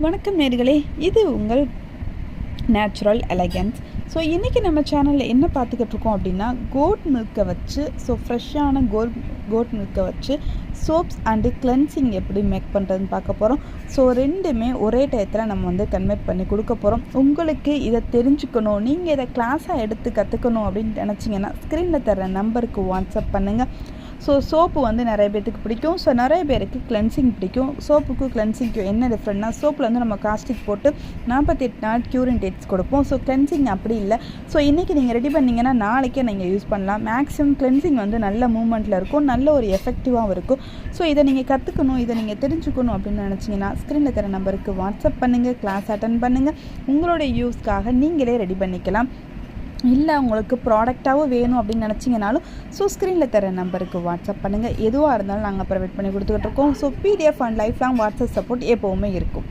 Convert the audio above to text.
வணக்கம் நேர்களே, இது உங்கள் நேச்சுரல் எலகன்ஸ். ஸோ இன்றைக்கி நம்ம சேனலில் என்ன பார்த்துக்கிட்டு இருக்கோம் அப்படின்னா, கோட் மில்கை வச்சு ஃப்ரெஷ்ஷான கோட் மில்கை வச்சு சோப்ஸ் அண்டு கிளென்சிங் எப்படி மேக் பண்ணுறதுன்னு பார்க்க போகிறோம். ஸோ ரெண்டுமே ஒரே டயத்தில் நம்ம கன்வெர்ட் பண்ணி கொடுக்க போகிறோம். உங்களுக்கு இதை தெரிஞ்சுக்கணும், நீங்கள் இதை கிளாஸாக எடுத்து கற்றுக்கணும் அப்படின்னு நினச்சிங்கன்னா ஸ்க்ரீனில் தர்ற நம்பருக்கு வாட்ஸ்அப் பண்ணுங்கள். ஸோ சோப்பு நிறைய பேருக்கு பிடிக்கும். ஸோ நிறைய பேருக்கு கிளென்சிங் பிடிக்கும். சோப்புக்கும் கிளென்சிங்க்கும் என்ன டிஃப்ரெண்ட்னா, சோப்பில் நம்ம காஸ்டிக் போட்டு 48 நாள் க்யூரின் டேட்ஸ் கொடுப்போம். ஸோ கிளென்சிங் அப்படி இல்லை. ஸோ இன்றைக்கி நீங்கள் ரெடி பண்ணிங்கன்னா நாளைக்கே நீங்கள் யூஸ் பண்ணலாம். மேக்ஸிமம் கிளென்சிங் நல்ல மூமெண்ட்டில் இருக்கும், நல்ல ஒரு எஃபெக்டிவாகவும் இருக்கும். ஸோ இதை நீங்கள் கற்றுக்கணும், இதை நீங்கள் தெரிஞ்சுக்கணும் அப்படின்னு நினச்சிங்கன்னா ஸ்க்ரீனில் தர நம்பருக்கு வாட்ஸ்அப் பண்ணுங்கள், கிளாஸ் அட்டன் பண்ணுங்கள். உங்களுடைய யூஸ்க்காக நீங்களே ரெடி பண்ணிக்கலாம். இல்லை உங்களுக்கு ப்ராடக்டாகவும் வேணும் அப்படின்னு நினச்சிங்கனாலும் ஸ்க்ரீனில் தர நம்பருக்கு வாட்ஸ்அப் பண்ணுங்கள். எதுவாக இருந்தாலும் நாங்கள் ப்ரொவைட் பண்ணி கொடுத்துக்கிட்டு இருக்கோம். So PDF and life long WhatsApp support எப்போவுமே இருக்கும்.